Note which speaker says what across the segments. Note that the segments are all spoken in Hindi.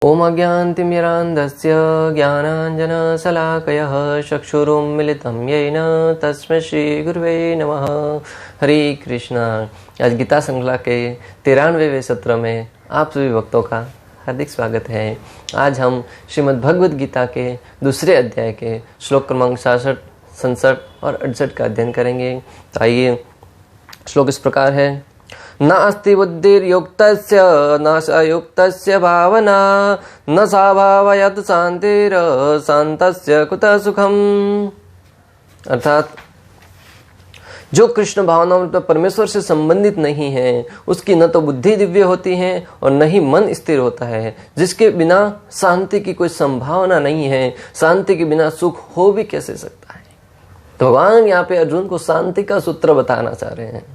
Speaker 1: ओम अज्ञानतिमिरान्धस्य ज्ञानाञ्जनशलाकयः चक्षुरुन्मिलितं येन तस्मै श्रीगुरुवे नमः। हरे कृष्णा। आज गीता श्रृंखला के 93वें सत्र में आप सभी भक्तों का हार्दिक स्वागत है। आज हम श्रीमद् भगवद गीता के दूसरे अध्याय के श्लोक क्रमांक 66, 67 और 68 का अध्ययन करेंगे। तो आइए, श्लोक इस प्रकार है। नास्ति बुद्धिर्युक्तस्य न स युक्तस्य भावना न सा भावयत् शान्तिर् शान्तस्य कुतः सुखम। अर्थात जो कृष्ण भावना में परमेश्वर से संबंधित नहीं है उसकी न तो बुद्धि दिव्य होती है और न ही मन स्थिर होता है। जिसके बिना शांति की कोई संभावना नहीं है, शांति के बिना सुख हो भी कैसे सकता है। तो भगवान यहाँ पे अर्जुन को शांति का सूत्र बताना चाह रहे हैं।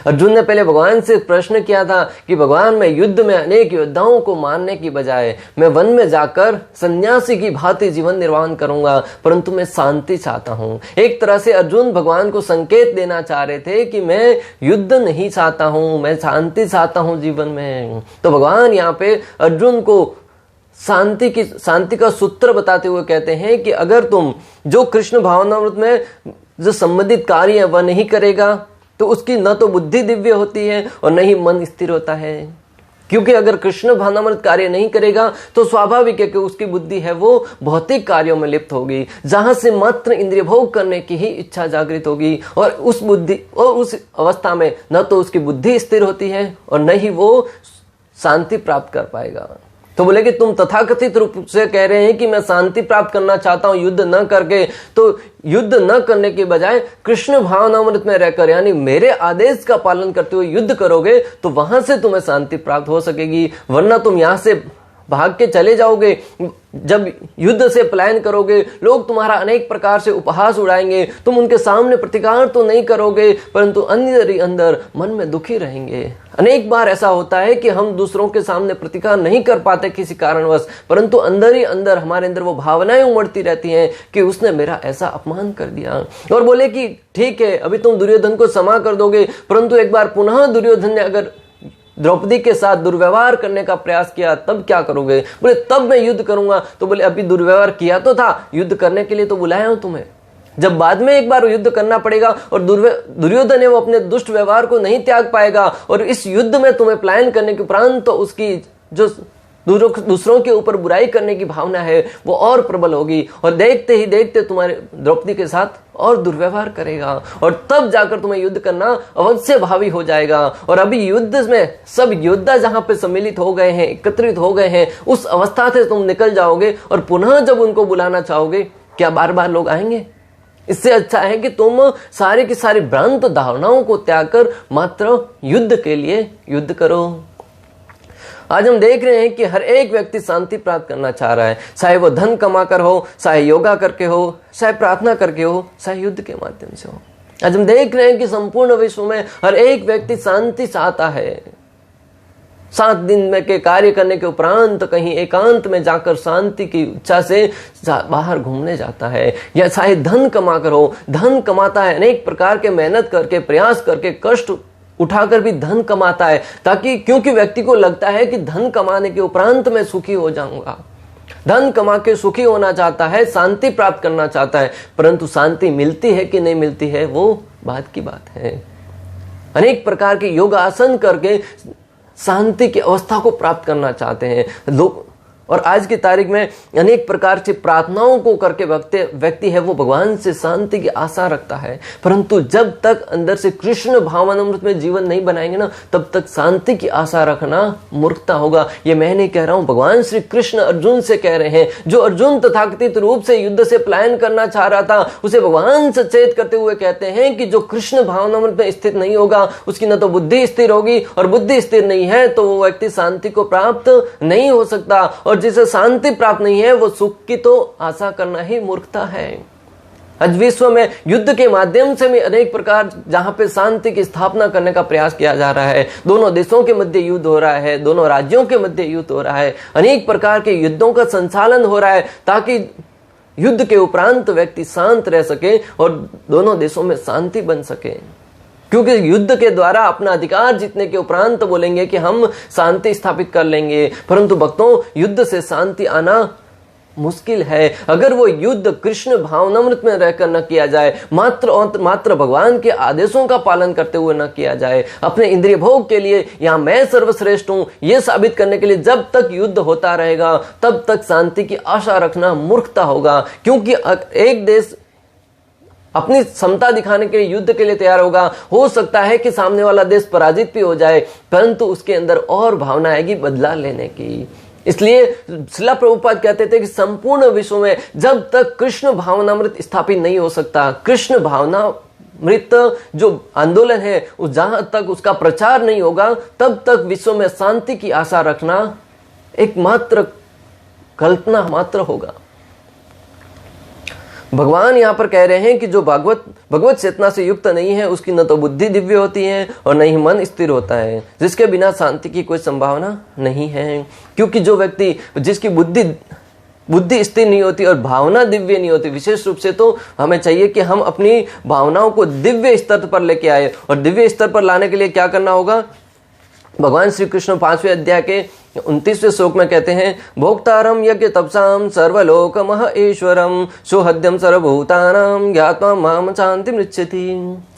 Speaker 1: अर्जुन ने पहले भगवान से प्रश्न किया था कि भगवान, मैं युद्ध में अनेक योद्धाओं को मारने की बजाय मैं वन में जाकर सन्यासी की भांति जीवन निर्वाह करूंगा, परंतु मैं शांति चाहता हूं। एक तरह से अर्जुन भगवान को संकेत देना चाह रहे थे कि मैं युद्ध नहीं चाहता हूं, मैं शांति चाहता हूं जीवन में। तो भगवान यहाँ पे अर्जुन को शांति का सूत्र बताते हुए कहते हैं कि अगर तुम जो कृष्ण भावनामृत में जो संबंधित कार्य है वह नहीं करेगा तो उसकी न तो बुद्धि दिव्य होती है और न ही मन स्थिर होता है। क्योंकि अगर कृष्ण भावनामृत कार्य नहीं करेगा तो स्वाभाविक है कि उसकी बुद्धि है वो भौतिक कार्यों में लिप्त होगी, जहां से मात्र इंद्रिय भोग करने की ही इच्छा जागृत होगी। और उस अवस्था में न तो उसकी बुद्धि स्थिर होती है और न ही वो शांति प्राप्त कर पाएगा। तो बोले कि तुम तथाकथित रूप से कह रहे हैं कि मैं शांति प्राप्त करना चाहता हूं युद्ध न करके, तो युद्ध न करने के बजाय कृष्ण भावनामृत में रहकर यानी मेरे आदेश का पालन करते हुए युद्ध करोगे तो वहां से तुम्हें शांति प्राप्त हो सकेगी। वरना तुम यहां से भाग के चले जाओगे, जब युद्ध से पलायन करोगे लोग तुम्हारा अनेक प्रकार से उपहास उड़ाएंगे, तुम उनके सामने प्रतिकार तो नहीं करोगे परंतु अंदर ही अंदर मन में दुखी रहेंगे। अनेक बार ऐसा होता है कि हम दूसरों के सामने प्रतिकार नहीं कर पाते किसी कारणवश, परंतु अंदर ही अंदर हमारे अंदर वो भावनाएं उमड़ती रहती हैं कि उसने मेरा ऐसा अपमान कर दिया। और बोले कि ठीक है, अभी तुम दुर्योधन को क्षमा कर दोगे, परंतु एक बार पुनः दुर्योधन ने अगर द्रौपदी के साथ दुर्व्यवहार करने का प्रयास किया तब क्या करोगे। बोले तब मैं युद्ध करूंगा। तो बोले अभी दुर्व्यवहार किया तो था, युद्ध करने के लिए तो बुलाया हूं तुम्हें। जब बाद में एक बार युद्ध करना पड़ेगा और दुर्योधन है वो अपने दुष्ट व्यवहार को नहीं त्याग पाएगा और इस युद्ध में तुम्हें पलायन करने के उपरांत तो उसकी जो दूसरों के ऊपर बुराई करने की भावना है वो और प्रबल होगी और देखते ही देखते तुम्हारे द्रौपदी के साथ और दुर्व्यवहार करेगा और तब जाकर तुम्हें युद्ध करना अवश्य भावी हो जाएगा। और अभी युद्ध में सब योद्धा जहां पे सम्मिलित हो गए हैं, एकत्रित हो गए हैं, उस अवस्था से तुम निकल जाओगे और पुनः जब उनको बुलाना चाहोगे क्या बार बार लोग आएंगे? इससे अच्छा है कि तुम सारी की सारी भ्रांत धारणाओं को त्याग कर मात्र युद्ध के लिए युद्ध करो। आज हम देख रहे हैं कि हर एक व्यक्ति शांति प्राप्त करना चाह रहा है, चाहे वो धन कमाकर हो, चाहे योगा करके हो, चाहे प्रार्थना करके हो, चाहे युद्ध के माध्यम से हो। आज हम देख रहे हैं कि संपूर्ण विश्व में हर एक व्यक्ति शांति चाहता है। 7 दिन में के कार्य करने के उपरांत कहीं एकांत में जाकर शांति की इच्छा से बाहर घूमने जाता है। या चाहे धन कमाकर हो, धन कमाता है अनेक प्रकार के मेहनत करके, प्रयास करके, कष्ट उठाकर भी धन कमाता है, ताकि क्योंकि व्यक्ति को लगता है कि धन कमाने के उपरांत मैं सुखी हो जाऊंगा। धन कमा के सुखी होना चाहता है, शांति प्राप्त करना चाहता है, परंतु शांति मिलती है कि नहीं मिलती है वो बात की बात है। अनेक प्रकार के योगासन करके शांति की अवस्था को प्राप्त करना चाहते हैं लोग। और आज की तारीख में अनेक प्रकार से प्रार्थनाओं को करके व्यक्ति है वो भगवान से शांति की आशा रखता है, परंतु जब तक अंदर से कृष्ण भावनामृत में जीवन नहीं बनाएंगे ना तब तक शांति की आशा रखना मूर्खता होगा। ये मैं नहीं कह रहा हूं, भगवान श्री कृष्ण अर्जुन से कह रहे हैं। जो अर्जुन तथाकथित रूप से युद्ध से पलायन करना चाह रहा था उसे भगवान सचेत करते हुए कहते हैं कि जो कृष्ण भावनामृत में स्थित नहीं होगा उसकी न तो बुद्धि स्थिर होगी और बुद्धि स्थिर नहीं है तो वो व्यक्ति शांति को प्राप्त नहीं हो सकता। और जिसे शांति प्राप्त नहीं है वो सुख की तो आशा करना ही मूर्खता है। आज विश्व में युद्ध के माध्यम से भी अनेक प्रकार जहां पे शांति की स्थापना करने का प्रयास किया जा रहा है, दोनों देशों के मध्य युद्ध हो रहा है, दोनों राज्यों के मध्य युद्ध हो रहा है, अनेक प्रकार के युद्धों का संचालन हो रहा है ताकि युद्ध के उपरांत व्यक्ति शांत रह सके और दोनों देशों में शांति बन सके। क्योंकि युद्ध के द्वारा अपना अधिकार जीतने के उपरांत बोलेंगे कि हम शांति स्थापित कर लेंगे, परंतु भक्तों युद्ध से शांति आना मुश्किल है। अगर वो युद्ध कृष्ण भावनामृत में रहकर न किया जाए, मात्र और मात्र भगवान के आदेशों का पालन करते हुए न किया जाए, अपने इंद्रिय भोग के लिए या मैं सर्वश्रेष्ठ हूं ये साबित करने के लिए जब तक युद्ध होता रहेगा तब तक शांति की आशा रखना मूर्खता होगा। क्योंकि एक देश अपनी क्षमता दिखाने के लिए युद्ध के लिए तैयार होगा, हो सकता है कि सामने वाला देश पराजित भी हो जाए, परंतु उसके अंदर और भावना आएगी बदला लेने की। इसलिए श्रील प्रभुपाद कहते थे कि संपूर्ण विश्व में जब तक कृष्ण भावनामृत स्थापित नहीं हो सकता, कृष्ण भावनामृत जो आंदोलन है उस जहां तक उसका प्रचार नहीं होगा, तब तक विश्व में शांति की आशा रखना एकमात्र कल्पना मात्र होगा। भगवान यहाँ पर कह रहे हैं कि जो भगवत चेतना से युक्त नहीं है उसकी न तो बुद्धि दिव्य होती है और न ही मन स्थिर होता है, जिसके बिना शांति की कोई संभावना नहीं है। क्योंकि जो व्यक्ति जिसकी बुद्धि स्थिर नहीं होती और भावना दिव्य नहीं होती, विशेष रूप से तो हमें चाहिए कि हम अपनी भावनाओं को दिव्य स्तर पर लेके आए, और दिव्य स्तर पर लाने के लिए क्या करना होगा। भगवान श्री कृष्ण 5वें अध्याय के 29वें श्लोक में कहते हैं, भोक्तारम यज्ञ तपसाम सर्वलोक मह ईश्वरम सुहद्यम सर्वभूतानाम ज्ञात्वा माम शांति मृच्छति।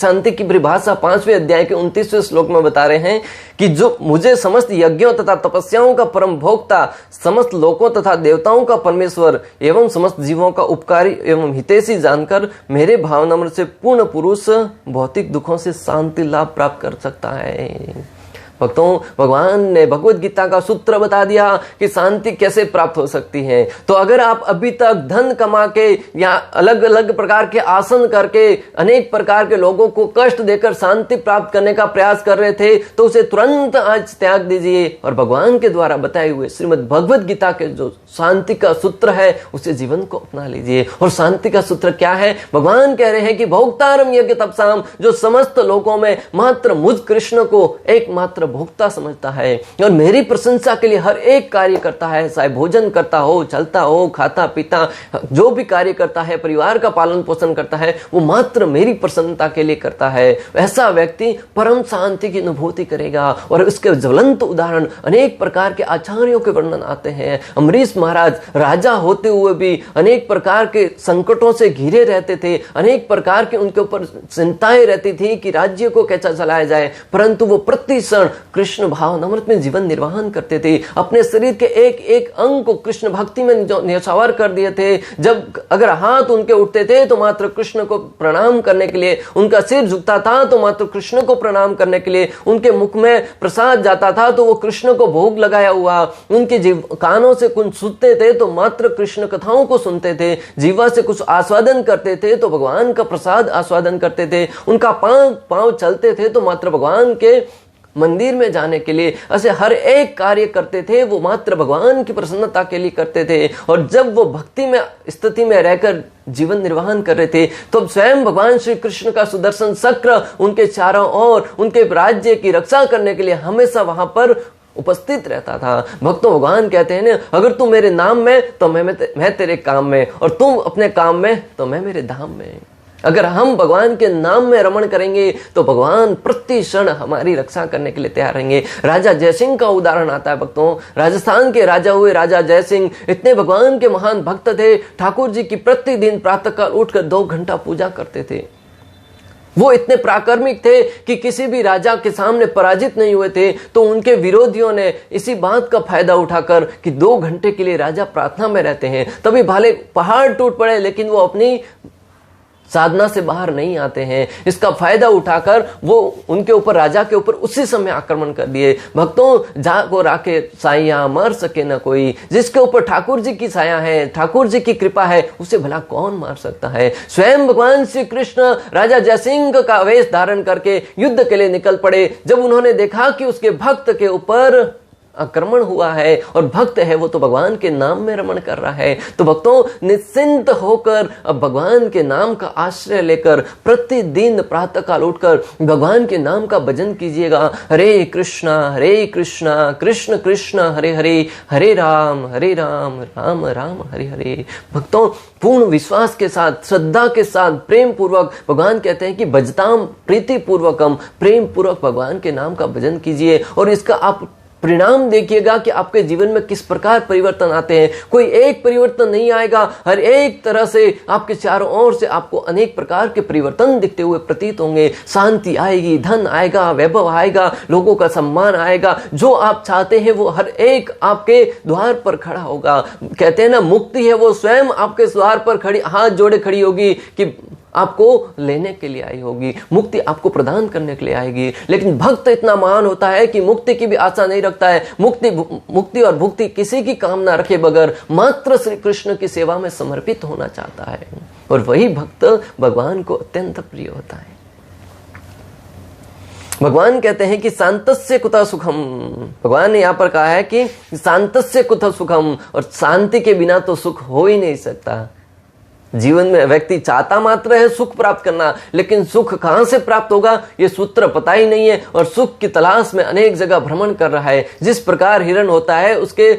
Speaker 1: शांति की परिभाषा 5वें अध्याय के 29वें श्लोक में बता रहे हैं कि जो मुझे समस्त यज्ञों तथा तपस्याओं का परम भोक्ता, समस्त लोकों तथा देवताओं का परमेश्वर एवं समस्त जीवों का उपकारी एवं हितैषी जानकर मेरे भावनामृत से पूर्ण पुरुष भौतिक दुखों से शांति लाभ प्राप्त कर सकता है। भक्तों, भगवान ने भगवत गीता का सूत्र बता दिया कि शांति कैसे प्राप्त हो सकती है। तो अगर आप अभी तक धन कमा के या अलग अलग प्रकार के आसन करके अनेक प्रकार के लोगों को कष्ट देकर शांति प्राप्त करने का प्रयास कर रहे थे, तो उसे तुरंत आज त्याग दीजिए और भगवान के द्वारा बताए हुए श्रीमद् भगवत गीता के जो शांति का सूत्र है उसे जीवन को अपना लीजिए। और शांति का सूत्र क्या है? भगवान कह रहे हैं कि भोक्तारम यज्ञ तपसाम, जो समस्त लोगों में मात्र मुझ कृष्ण को एकमात्र भोक्ता समझता है और मेरी प्रशंसा के लिए हर एक कार्य करता है, चाहे भोजन करता हो, चलता हो, खाता पीता, जो भी कार्य करता है, परिवार का पालन पोषण करता है, वो मात्र मेरी प्रसन्नता के लिए करता है, ऐसा व्यक्ति परम शांति की अनुभूति करेगा। और इसके ज्वलंत उदाहरण अनेक प्रकार के आचार्यों के वर्णन आते हैं। अमरीश महाराज राजा होते हुए भी अनेक प्रकार के संकटों से घिरे रहते थे, अनेक प्रकार के उनके ऊपर चिंताएं रहती थी कि राज्य को कैसा चलाया जाए, परंतु वो प्रति क्षण कृष्ण भावनामृत में जीवन निर्वाहन करते थे। अपने शरीर के एक एक अंग को कृष्ण भक्ति में न्यौछावर कर दिए थे। जब अगर हाथ उनके उठते थे तो मात्र कृष्ण को प्रणाम करने के लिए, उनका सिर झुकता था तो मात्र कृष्ण को प्रणाम करने के लिए, उनके मुख में प्रसाद जाता था तो वो कृष्ण को भोग लगाया हुआ, उनके कानों से कुछ सुनते थे तो मात्र कृष्ण कथाओं को सुनते थे, जीवा से कुछ आस्वादन करते थे तो भगवान का प्रसाद आस्वादन करते थे, उनका पांव चलते थे तो मात्र भगवान के मंदिर में जाने के लिए, ऐसे हर एक कार्य करते थे वो मात्र भगवान की प्रसन्नता के लिए करते थे। और जब वो भक्ति में स्थिति में रहकर जीवन निर्वाहन कर रहे थे तो स्वयं भगवान श्री कृष्ण का सुदर्शन चक्र उनके चारों ओर उनके राज्य की रक्षा करने के लिए हमेशा वहां पर उपस्थित रहता था। भक्तों, भगवान कहते हैं ना, अगर तू मेरे नाम में तो मैं तेरे काम में, और तुम अपने काम में तो मैं मेरे धाम में। अगर हम भगवान के नाम में रमण करेंगे तो भगवान प्रति क्षण हमारी रक्षा करने के लिए तैयार रहेंगे। राजा जयसिंह का उदाहरण आता है। भक्तों, राजस्थान के राजा हुए राजा जयसिंह इतने भगवान के महान भक्त थे, ठाकुर जी की प्रतिदिन प्रातःकाल उठकर 2 घंटा पूजा करते थे। वो इतने प्राक्रमिक थे कि किसी भी राजा के सामने पराजित नहीं हुए थे, तो उनके विरोधियों ने इसी बात का फायदा उठाकर कि 2 घंटे के लिए राजा प्रार्थना में रहते हैं, तभी भले पहाड़ टूट पड़े लेकिन वो अपनी साधना से बाहर नहीं आते हैं। इसका फायदा उठाकर वो उनके ऊपर, राजा के ऊपर उसी समय आक्रमण कर दिए। भक्तों, जा को राखे साइया मर सके न कोई, जिसके ऊपर ठाकुर जी की साया है, ठाकुर जी की कृपा है, उसे भला कौन मार सकता है। स्वयं भगवान श्री कृष्ण राजा जयसिंह का वेश धारण करके युद्ध के लिए निकल पड़े। जब उन्होंने देखा कि उसके भक्त के ऊपर आक्रमण हुआ है और भक्त है वो तो भगवान के नाम में रमण कर रहा है। तो भक्तों, निश्चिंत होकर अब भगवान के नाम का आश्रय लेकर प्रतिदिन प्रातः काल उठकर भगवान के नाम का भजन कीजिएगा। हरे कृष्णा कृष्ण कृष्ण हरे हरे, हरे राम राम राम हरे हरे। भक्तों, पूर्ण विश्वास के साथ, श्रद्धा के साथ, प्रेम पूर्वक, भगवान कहते हैं कि भजताम प्रीति पूर्वकम, प्रेम पूर्वक भगवान के नाम का भजन कीजिए और इसका आप परिणाम देखिएगा कि आपके जीवन में किस प्रकार परिवर्तन आते हैं। कोई एक परिवर्तन नहीं आएगा, हर एक तरह से आपके चारों ओर से आपको अनेक प्रकार के परिवर्तन दिखते हुए प्रतीत होंगे। शांति आएगी, धन आएगा, वैभव आएगा, लोगों का सम्मान आएगा, जो आप चाहते हैं वो हर एक आपके द्वार पर खड़ा होगा। कहते हैं ना, मुक्ति है वो स्वयं आपके द्वार पर खड़ी, हाथ जोड़े खड़ी होगी कि आपको लेने के लिए आई होगी, मुक्ति आपको प्रदान करने के लिए आएगी। लेकिन भक्त इतना महान होता है कि मुक्ति की भी आशा नहीं रखता है, मुक्ति और भुक्ति किसी की कामना रखे बगैर मात्र श्री कृष्ण की सेवा में समर्पित होना चाहता है, और वही भक्त भगवान को अत्यंत प्रिय होता है। भगवान कहते हैं कि शांतस्य कुतः सुखम, भगवान ने यहाँ पर कहा है कि शांतस्य कुतः सुखम, और शांति के बिना तो सुख हो ही नहीं सकता। जीवन में व्यक्ति चाहता मात्र है सुख प्राप्त करना, लेकिन सुख कहां से प्राप्त होगा ये सूत्र पता ही नहीं है, और सुख की तलाश में अनेक जगह भ्रमण कर रहा है। जिस प्रकार हिरण होता है, उसके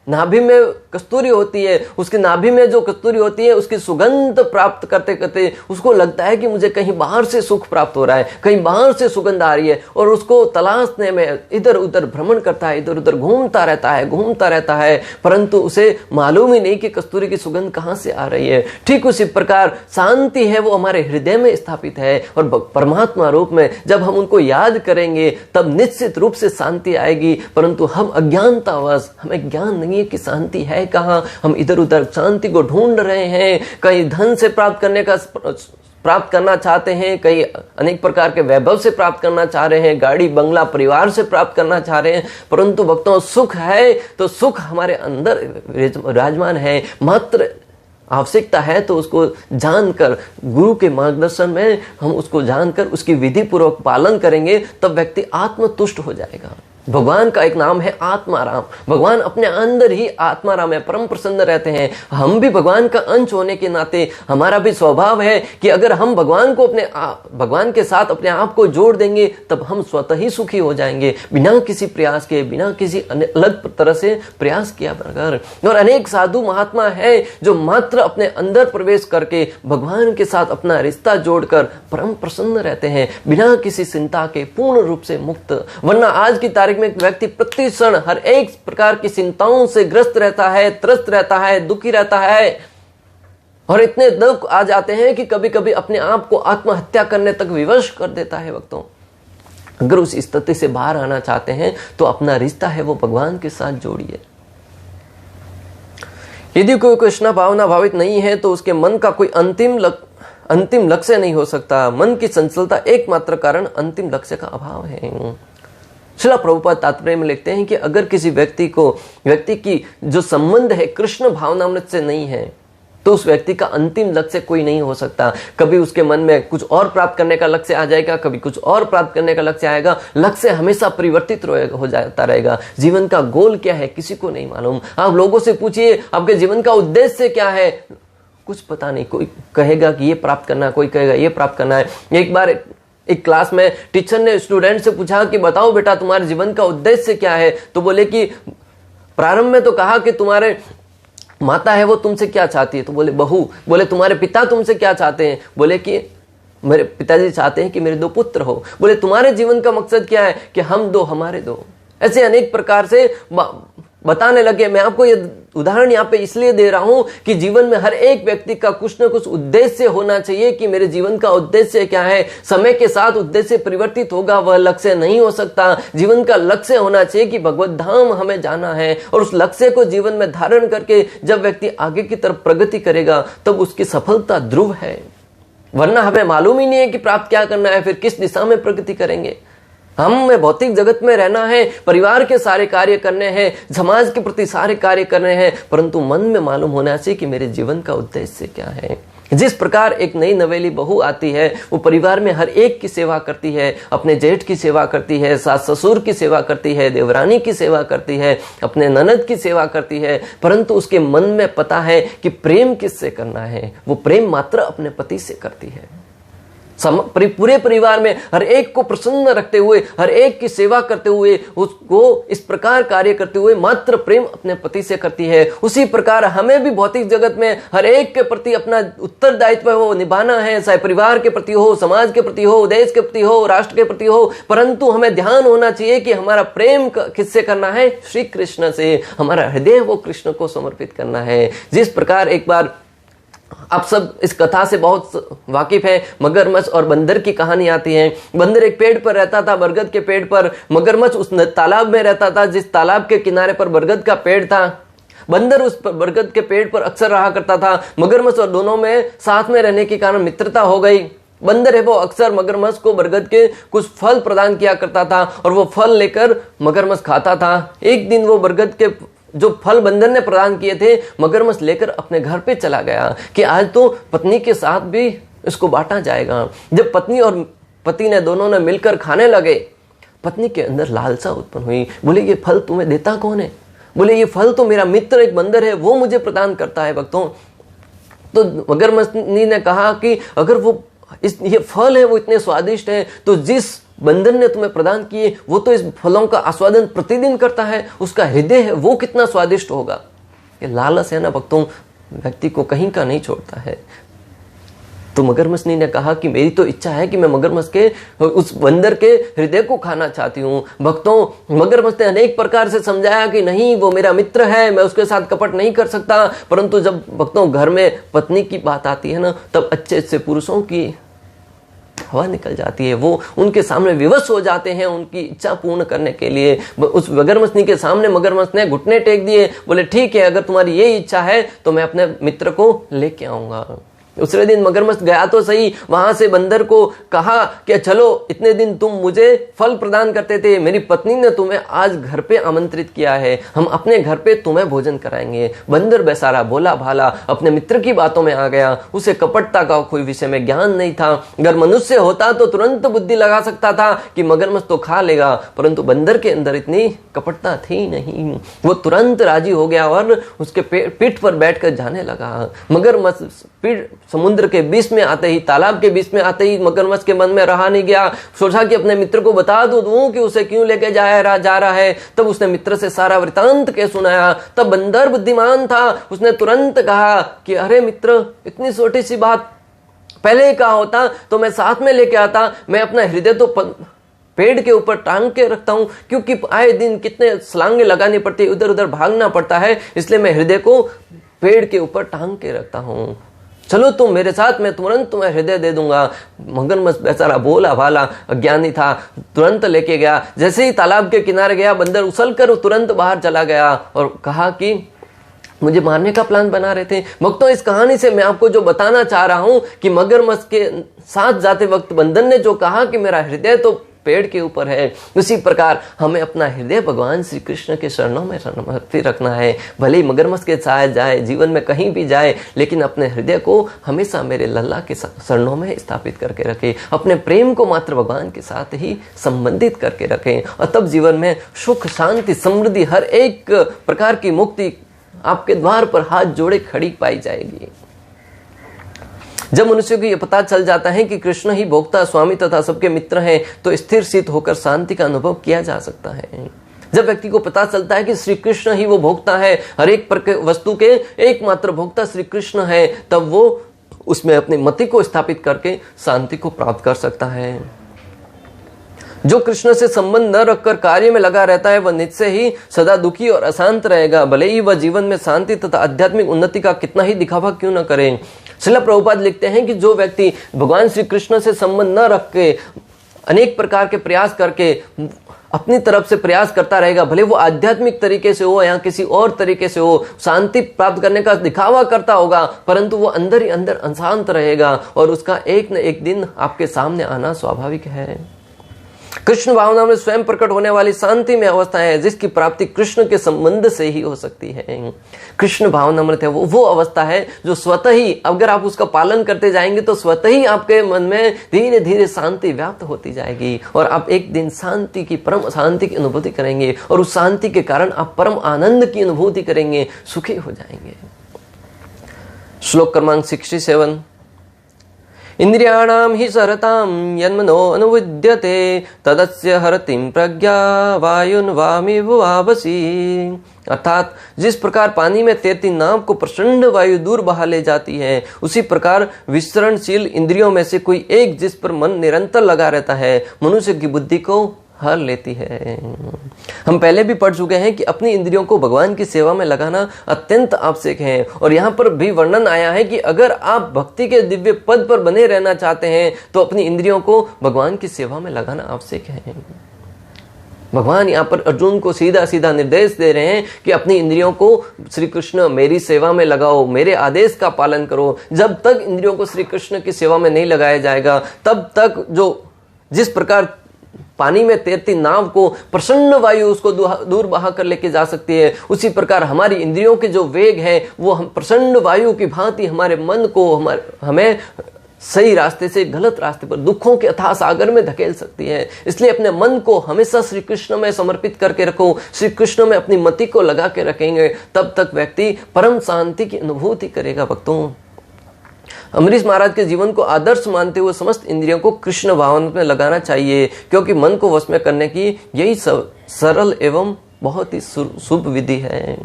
Speaker 1: नाभि में कस्तूरी होती है, उसकी नाभि में जो कस्तूरी होती है उसकी सुगंध प्राप्त करते करते उसको लगता है कि मुझे कहीं बाहर से सुख प्राप्त हो रहा है, कहीं बाहर से सुगंध आ रही है, और उसको तलाशने में इधर उधर भ्रमण करता है, इधर उधर घूमता रहता है, परंतु उसे मालूम ही नहीं कि कस्तूरी की सुगंध कहाँ से आ रही है। ठीक उसी प्रकार शांति है वो हमारे हृदय में स्थापित है, और परमात्मा रूप में जब हम उनको याद करेंगे तब निश्चित रूप से शांति आएगी। परंतु हम अज्ञानतावश, हमें ज्ञान नहीं कि शांति है कहां, हम इधर उधर शांति को ढूंढ रहे हैं। कहीं धन से प्राप्त करना चाहते हैं, कहीं अनेक प्रकार के वैभव से प्राप्त करना चाह रहे हैं, गाड़ी बंगला परिवार से प्राप्त करना चाह रहे हैं, परंतु भक्तों सुख है तो सुख हमारे अंदर विराजमान है। मात्र आवश्यकता है तो उसको जानकर, गुरु के मार्गदर्शन में हम उसको जानकर उसकी विधि पूर्वक पालन करेंगे, तब व्यक्ति आत्मतुष्ट हो जाएगा। भगवान का एक नाम है आत्माराम। भगवान अपने अंदर ही आत्माराम है, परम प्रसन्न रहते हैं। हम भी भगवान का अंश होने के नाते हमारा भी स्वभाव है कि अगर हम भगवान के साथ अपने आप को जोड़ देंगे तब हम स्वतः ही सुखी हो जाएंगे, बिना किसी प्रयास के, बिना किसी अलग तरह से प्रयास किया बगैर। और अनेक साधु महात्मा है जो मात्र अपने अंदर प्रवेश करके भगवान के साथ अपना रिश्ता जोड़कर परम प्रसन्न रहते हैं, बिना किसी चिंता के, पूर्ण रूप से मुक्त। वरना आज की तारीख में एक व्यक्ति प्रति क्षण हर एक प्रकार की चिंताओं से ग्रस्त रहता है, त्रस्त रहता है, दुखी रहता है, और इतने दुख आ जाते हैं कि कभी कभी अपने आप को आत्महत्या करने तक विवश कर देता है। भक्तों, अगर उस स्थिति से बाहर आना चाहते हैं तो अपना रिश्ता है वो भगवान के साथ जोड़िए। यदि कोई कृष्ण भावना भावित नहीं है तो उसके मन का कोई अंतिम लक्ष्य नहीं हो सकता। मन की चंचलता एकमात्र कारण अंतिम लक्ष्य का अभाव है। श्रील प्रभुपाद तात्पर्य में लिखते हैं कि अगर किसी व्यक्ति की जो संबंध है कृष्ण भावनामृत से नहीं है तो उस व्यक्ति का अंतिम लक्ष्य कोई नहीं हो सकता। कभी उसके मन में कुछ और प्राप्त करने का लक्ष्य आ जाएगा, कभी कुछ और प्राप्त करने का लक्ष्य आएगा। लक्ष्य हमेशा परिवर्तित हो जाता रहेगा। जीवन का गोल क्या है किसी को नहीं मालूम। आप लोगों से पूछिए आपके जीवन का उद्देश्य क्या है, कुछ पता नहीं। कोई कहेगा कि ये प्राप्त करना है, कोई कहेगा ये प्राप्त करना है। एक बार एक क्लास में टीचर ने स्टूडेंट से पूछा कि बताओ बेटा तुम्हारे जीवन का उद्देश्य क्या है, तो बोले कि प्रारंभ में तो कहा कि तुम्हारे माता है वो तुमसे क्या चाहती है, तो बोले बहू। बोले तुम्हारे पिता तुमसे क्या चाहते हैं, बोले कि मेरे पिताजी चाहते हैं कि मेरे 2 पुत्र हो। बोले तुम्हारे जीवन का मकसद क्या है, कि हम 2 हमारे 2। ऐसे अनेक प्रकार से बताने लगे। मैं आपको ये उदाहरण यहाँ पे इसलिए दे रहा हूं कि जीवन में हर एक व्यक्ति का कुछ न कुछ उद्देश्य होना चाहिए कि मेरे जीवन का उद्देश्य क्या है। समय के साथ उद्देश्य परिवर्तित होगा, वह लक्ष्य नहीं हो सकता। जीवन का लक्ष्य होना चाहिए कि भगवत धाम हमें जाना है, और उस लक्ष्य को जीवन में धारण करके जब व्यक्ति आगे की तरफ प्रगति करेगा तब उसकी सफलता ध्रुव है। वरना हमें मालूम ही नहीं है कि प्राप्त क्या करना है, फिर किस दिशा में प्रगति करेंगे। हमें भौतिक जगत में रहना है, परिवार के सारे कार्य करने हैं, समाज के प्रति सारे कार्य करने हैं, परंतु मन में मालूम होना चाहिए कि मेरे जीवन का उद्देश्य क्या है। जिस प्रकार एक नई नवेली बहू आती है, वो परिवार में हर एक की सेवा करती है, अपने जेठ की सेवा करती है, सास ससुर की सेवा करती है, देवरानी की सेवा करती है, अपने ननद की सेवा करती है, परंतु उसके मन में पता है कि प्रेम किससे करना है। वो प्रेम मात्र अपने पति से करती है। पूरे परिवार में हर एक को प्रसन्न रखते हुए, हर एक की सेवा करते हुए, उसको इस प्रकार कार्य करते हुए मात्र प्रेम अपने पति से करती है। उसी प्रकार हमें भी भौतिक जगत में हर एक के प्रति अपना उत्तरदायित्व हो निभाना है, चाहे परिवार के प्रति हो, समाज के प्रति हो, देश के प्रति हो, राष्ट्र के प्रति हो, परंतु हमें ध्यान होना चाहिए कि हमारा प्रेम किससे करना है? श्री कृष्ण से। हमारा हृदय वो कृष्ण को समर्पित करना है। जिस प्रकार एक बार आप सब इस कथा से बहुत वाकिफ है, मगरमच्छ और बंदर की कहानी आती है। बंदर एक पेड़ पर रहता था, बरगद के पेड़ पर। मगरमच्छ उस तालाब में रहता था जिस तालाब के किनारे पर बरगद का पेड़ था। बंदर उस बरगद के पेड़ पर अक्सर रहा करता था। मगरमच्छ और दोनों में साथ में रहने के कारण मित्रता हो गई। बंदर है वो अक्सर मगरमच्छ को बरगद के कुछ फल प्रदान किया करता था और वो फल लेकर मगरमच्छ खाता था। एक दिन वो बरगद के जो फल बंदर ने प्रदान किए थे, मगरमच्छ लेकर अपने घर पे चला गया कि आज तो पत्नी के साथ भी इसको बांटा जाएगा। जब पत्नी और पति ने दोनों ने मिलकर खाने लगे, पत्नी के अंदर लालसा उत्पन्न हुई। बोले ये फल तुम्हें देता कौन है? बोले ये फल तो मेरा मित्र एक बंदर है, वो मुझे प्रदान करता है भक्तों। तो मगरमच्छनी ने कहा कि अगर वो ये फल है वो इतने स्वादिष्ट है, तो जिस बंदर ने तुम्हें प्रदान किए वो तो इस फलों का आस्वादन प्रतिदिन करता है, उसका हृदय है वो कितना स्वादिष्ट होगा। ये लालच है ना भक्तों, व्यक्ति को कहीं का नहीं छोड़ता है। तो मगरमच्छनी ने कहा कि मेरी तो इच्छा है कि मैं मगरमच्छ के उस बंदर के हृदय को खाना चाहती हूँ। भक्तों, मगरमच्छ ने अनेक प्रकार से समझाया कि नहीं, वो मेरा मित्र है, मैं उसके साथ कपट नहीं कर सकता। परंतु जब भक्तों घर में पत्नी की बात आती है ना, तब अच्छे अच्छे पुरुषों की हवा निकल जाती है। वो उनके सामने विवश हो जाते हैं उनकी इच्छा पूर्ण करने के लिए। उस मगरमच्छनी के सामने मगरमच्छ ने घुटने टेक दिए। बोले ठीक है, अगर तुम्हारी ये इच्छा है तो मैं अपने मित्र को लेके आऊंगा। दूसरे दिन मगरमच्छ गया तो सही, वहां से बंदर को कहा कि चलो, इतने दिन तुम मुझे फल प्रदान करते थे, मेरी पत्नी ने तुम्हें आज घर पे आमंत्रित किया है, हम अपने घर पे तुम्हें भोजन कराएंगे। बंदर बेचारा भोला भाला अपने मित्र की बातों में आ गया। उसे कपटता का कोई विषय में ज्ञान नहीं था। अगर मनुष्य होता तो तुरंत बुद्धि लगा सकता था कि मगरमच्छ तो खा लेगा, परंतु बंदर के अंदर इतनी कपटता थी नहीं। वो तुरंत राजी हो गया और उसके पीठ पर बैठकर जाने लगा। मगरमच्छ समुद्र के बीच में आते ही, तालाब के बीच में आते ही मगरमच्छ के मन में रहा नहीं गया। सोचा कि अपने मित्र को बता दूं कि उसे क्यों लेके जा रहा है। तब उसने मित्र से सारा वृतांत के सुनाया। तब बंदर बुद्धिमान था, उसने तुरंत कहा कि अरे मित्र, इतनी छोटी सी बात पहले ही कहा होता तो मैं साथ में लेके आता। मैं अपना हृदय तो पेड़ के ऊपर टांग के रखता हूं, क्योंकि आए दिन कितने छलांगे लगानी पड़ती है, उधर उधर भागना पड़ता है, इसलिए मैं हृदय को पेड़ के ऊपर टांग के रखता हूं। चलो तुम मेरे साथ, मैं तुरंत तुम्हें हृदय दे दूंगा। मगरमच्छ बेचारा भोला भाला अज्ञानी था, तुरंत लेके गया। जैसे ही तालाब के किनारे गया, बंदर उछलकर तुरंत बाहर चला गया और कहा कि मुझे मारने का प्लान बना रहे थे। भक्तों, इस कहानी से मैं आपको जो बताना चाह रहा हूं कि मगरमच्छ के साथ जाते वक्त बंदर ने जो कहा कि मेरा हृदय तो पेड़ के ऊपर है, उसी प्रकार हमें अपना हृदय भगवान श्री कृष्ण के शरणों में समर्पित रखना है। भले ही मगरमच्छ के साथ जाए, जीवन में कहीं भी जाए, लेकिन अपने हृदय को हमेशा मेरे लल्ला के शरणों में स्थापित करके रखें। अपने प्रेम को मात्र भगवान के साथ ही संबंधित करके रखें, और तब जीवन में सुख, शांति, समृद्धि, हर एक प्रकार की मुक्ति आपके द्वार पर हाथ जोड़े खड़ी पाई जाएगी। जब मनुष्य को यह पता चल जाता है कि कृष्ण ही भोक्ता, स्वामी तथा सबके मित्र हैं, तो स्थिर शीत होकर शांति का अनुभव किया जा सकता है। जब व्यक्ति को पता चलता है कि श्री कृष्ण ही वो भोक्ता है, हर एक वस्तु के एकमात्र भोक्ता श्री कृष्ण है, तब वो उसमें अपनी मति को स्थापित करके शांति को प्राप्त कर सकता है। जो कृष्ण से संबंध न रखकर कार्य में लगा रहता है, वह निश्चय ही सदा दुखी और अशांत रहेगा, भले ही वह जीवन में शांति तथा आध्यात्मिक उन्नति का कितना ही दिखावा क्यों न करे। श्रील प्रभुपाद लिखते हैं कि जो व्यक्ति भगवान श्री कृष्ण से संबंध न रख के अनेक प्रकार के प्रयास करके अपनी तरफ से प्रयास करता रहेगा, भले वो आध्यात्मिक तरीके से हो या किसी और तरीके से हो, शांति प्राप्त करने का दिखावा करता होगा, परंतु वो अंदर ही अंदर अशांत रहेगा और उसका एक न एक दिन आपके सामने आना स्वाभाविक है। कृष्ण भावना में स्वयं प्रकट होने वाली शांति में अवस्था है जिसकी प्राप्ति कृष्ण के संबंध से ही हो सकती है। कृष्ण भावनामृत है वो अवस्था है जो स्वतः ही, अगर आप उसका पालन करते जाएंगे तो स्वतः ही आपके मन में धीरे धीरे शांति व्याप्त होती जाएगी और आप एक दिन शांति की, परम शांति की अनुभूति करेंगे और उस शांति के कारण आप परम आनंद की अनुभूति करेंगे, सुखी हो जाएंगे। श्लोक क्रमांक 67। इंद्रियाणाम ही सरताम यन्मनो अनुविद्यते तदस्य हरतिम प्रज्ञा वायुन वामि वावसी। अर्थात जिस प्रकार पानी में तैरती नाव को प्रचंड वायु दूर बहा ले जाती है, उसी प्रकार विचरणशील इंद्रियों में से कोई एक जिस पर मन निरंतर लगा रहता है मनुष्य की बुद्धि को हर लेती है। हम पहले भी पढ़ चुके हैं कि अपनी इंद्रियों को भगवान की सेवा में लगाना अत्यंत आवश्यक है और यहाँ पर भी वर्णन आया है कि अगर आप भक्ति के दिव्य पद पर बने रहना चाहते हैं तो अपनी इंद्रियों को भगवान की सेवा में लगाना आवश्यक है। भगवान यहाँ पर अर्जुन को सीधा सीधा निर्देश दे रहे हैं कि अपनी इंद्रियों को श्री कृष्ण मेरी सेवा में लगाओ, मेरे आदेश का पालन करो। जब तक इंद्रियों को श्री कृष्ण की सेवा में नहीं लगाया जाएगा तब तक जिस प्रकार पानी में तैरती नाव को प्रसन्न वायु उसको दूर बहा कर लेके जा सकती है, उसी प्रकार हमारी इंद्रियों के जो वेग है वो हम प्रसन्न वायु की भांति हमारे मन को हमें सही रास्ते से गलत रास्ते पर, दुखों के अथाह सागर में धकेल सकती है। इसलिए अपने मन को हमेशा श्री कृष्ण में समर्पित करके रखो, श्री कृष्ण में अपनी मति को लगा के रखेंगे तब तक व्यक्ति परम शांति की अनुभूति करेगा। भक्तों, अम्बरीश महाराज के जीवन को आदर्श मानते हुए समस्त इंद्रियों को कृष्ण भावना में लगाना चाहिए, क्योंकि मन को वश में करने की यही सरल एवं बहुत ही शुभ विधि है।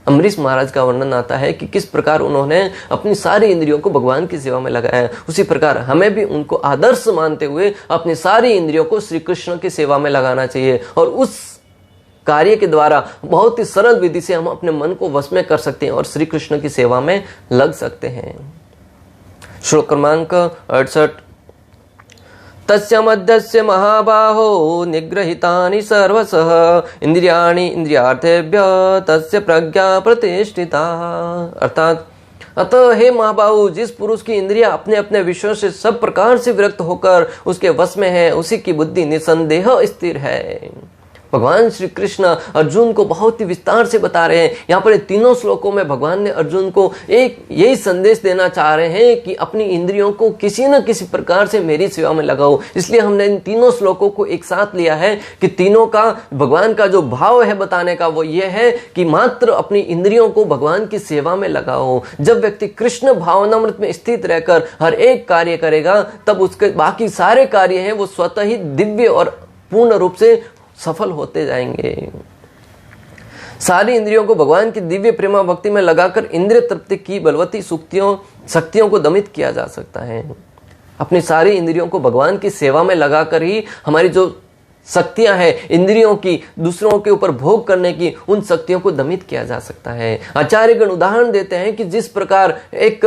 Speaker 1: अम्बरीश महाराज का वर्णन आता है कि किस प्रकार उन्होंने अपनी सारी इंद्रियों को भगवान की सेवा में लगाया। उसी प्रकार हमें भी उनको आदर्श मानते हुए अपनी सारी इंद्रियों को श्री कृष्ण की सेवा में लगाना चाहिए और उस कार्य के द्वारा बहुत ही सरल विधि से हम अपने मन को वश में कर सकते हैं और श्री कृष्ण की सेवा में लग सकते हैं। श्लोक क्रमांक 68। तस्य मध्यस्य महाबाहो निग्रहितानि सर्वशः इंद्रियाणि इंद्रियार्थेभ्य तस्य प्रज्ञा प्रतिष्ठिता। अर्थात अतः हे महाबाहु, जिस पुरुष की इंद्रियां अपने अपने विषयों से सब प्रकार से विरक्त होकर उसके वश में है, उसी की बुद्धि निसंदेह स्थिर है। भगवान श्री कृष्ण अर्जुन को बहुत ही विस्तार से बता रहे हैं। यहाँ पर तीनों श्लोकों में भगवान ने अर्जुन को एक यही संदेश देना चाह रहे हैं कि अपनी इंद्रियों को किसी न किसी प्रकार से मेरी सेवा में लगाओ। इसलिए हमने इन तीनों श्लोकों को एक साथ लिया है कि तीनों का भगवान का जो भाव है बताने का वो ये है कि मात्र अपनी इंद्रियों को भगवान की सेवा में लगाओ। जब व्यक्ति कृष्ण भावनामृत में स्थित रहकर हर एक कार्य करेगा तब उसके बाकी सारे कार्य हैं वो स्वतः ही दिव्य और पूर्ण रूप से सफल होते जाएंगे। सारी इंद्रियों को भगवान की दिव्य प्रेमा भक्ति में लगाकर इंद्रिय तृप्ति की बलवती शक्तियों को दमित किया जा सकता है। अपनी सारी इंद्रियों को भगवान की सेवा में लगाकर ही हमारी जो शक्तियां हैं इंद्रियों की, दूसरों के ऊपर भोग करने की, उन शक्तियों को दमित किया जा सकता है। आचार्यगण उदाहरण देते हैं कि जिस प्रकार एक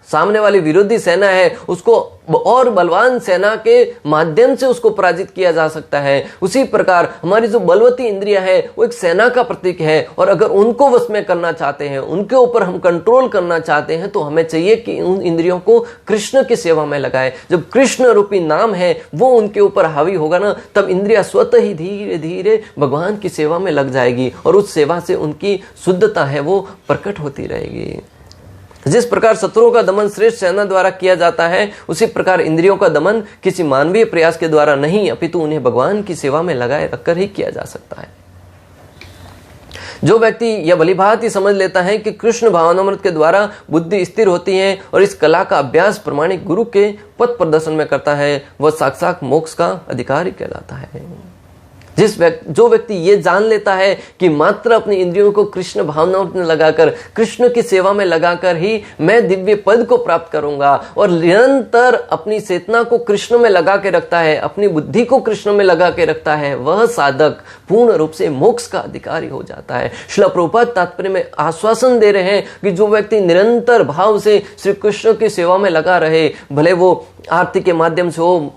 Speaker 1: सामने वाली विरोधी सेना है उसको और बलवान सेना के माध्यम से उसको पराजित किया जा सकता है, उसी प्रकार हमारी जो बलवती इंद्रियां है वो एक सेना का प्रतीक है और अगर उनको वश में करना चाहते हैं, उनके ऊपर हम कंट्रोल करना चाहते हैं तो हमें चाहिए कि उन इंद्रियों को कृष्ण की सेवा में लगाए। जब कृष्ण रूपी नाम है वो उनके ऊपर हावी होगा ना, तब इंद्रियां स्वतः ही धीरे धीरे भगवान की सेवा में लग जाएगी और उस सेवा से उनकी शुद्धता है वो प्रकट होती रहेगी। जिस प्रकार शत्रुओं का दमन श्रेष्ठ सेना द्वारा किया जाता है, उसी प्रकार इंद्रियों का दमन किसी मानवीय प्रयास के द्वारा नहीं अपितु उन्हें भगवान की सेवा में लगाए रखकर ही किया जा सकता है। जो व्यक्ति यह भलीभांति समझ लेता है कि कृष्ण भावनामृत के द्वारा बुद्धि स्थिर होती है और इस कला का अभ्यास प्रमाणिक गुरु के पथ प्रदर्शन में करता है, वह साक्षात मोक्ष का अधिकारी कहलाता है। जो व्यक्ति ये जान लेता है कि मात्र अपनी इंद्रियों को कृष्ण भावनाओं में लगाकर, कृष्ण की सेवा में लगाकर ही मैं दिव्य पद को प्राप्त करूंगा और निरंतर अपनी चेतना को कृष्ण में लगा के रखता है, अपनी बुद्धि को कृष्ण में लगा के रखता है, वह साधक पूर्ण रूप से मोक्ष का अधिकारी हो जाता है। श्रील प्रभुपाद तात्पर्य में आश्वासन दे रहे हैं कि जो व्यक्ति निरंतर भाव से श्री कृष्ण की सेवा में लगा रहे, भले वो आरती के माध्यम से हो,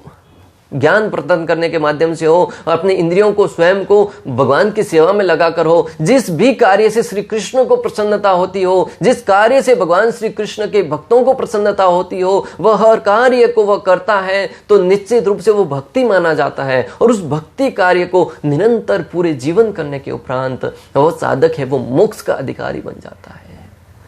Speaker 1: ज्ञान प्रदान करने के माध्यम से हो, अपने इंद्रियों को स्वयं को भगवान की सेवा में लगाकर हो, जिस भी कार्य से श्री कृष्ण को प्रसन्नता होती हो, जिस कार्य से भगवान श्री कृष्ण के भक्तों को प्रसन्नता होती हो, वह हर कार्य को वह करता है तो निश्चित रूप से वो भक्ति माना जाता है। और उस भक्ति कार्य को निरंतर पूरे जीवन करने के उपरांत वो साधक है, वो मोक्ष का अधिकारी बन जाता है।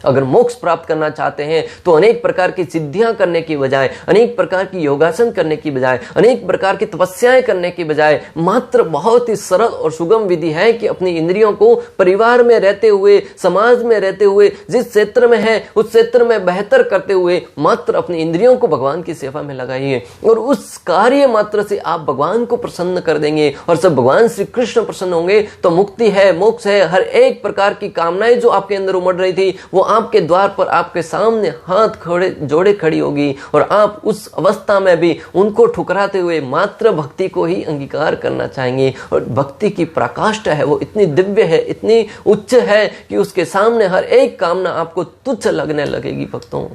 Speaker 1: अगर मोक्ष प्राप्त करना चाहते हैं तो अनेक प्रकार की सिद्धियां करने की बजाय, अनेक प्रकार की योगासन करने की बजाय, अनेक प्रकार की तपस्याएं करने की बजाय मात्र बहुत ही सरल और सुगम विधि है कि अपनी इंद्रियों को परिवार में रहते हुए, समाज में रहते हुए, जिस क्षेत्र में है उस क्षेत्र में बेहतर करते हुए मात्र अपनी इंद्रियों को भगवान की सेवा में लगाइए और उस कार्य मात्र से आप भगवान को प्रसन्न कर देंगे। और जब भगवान श्री कृष्ण प्रसन्न होंगे तो मुक्ति है, मोक्ष है, हर एक प्रकार की कामनाएं जो आपके अंदर उमड़ रही थी वो आपके द्वार पर, आपके सामने हाथ जोड़े खड़ी होगी और आप उस अवस्था में भी उनको ठुकराते हुए मात्र भक्ति को ही अंगीकार करना चाहेंगे। और भक्ति की प्रकाष्ठा है वो इतनी दिव्य है, इतनी उच्च है कि उसके सामने हर एक कामना आपको तुच्छ लगने लगेगी भक्तों।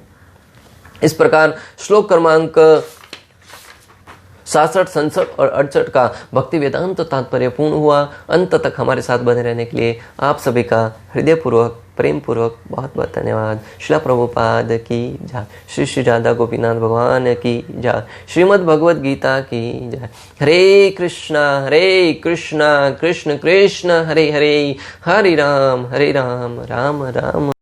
Speaker 1: इस प्रकार श्लोक क्रमांक 67, 67 और 68 का भक्ति वेदांत तात्पर्य पूर्ण हुआ। अंत तक हमारे साथ बने रहने के लिए आप सभी का हृदयपूर्वक, प्रेम पूर्वक बहुत बहुत धन्यवाद। श्रील प्रभुपाद की जय, श्री श्री राधा गोपीनाथ भगवान की जय, श्रीमद् भगवद गीता की जय। हरे कृष्णा कृष्ण कृष्ण हरे हरे, हरे राम राम राम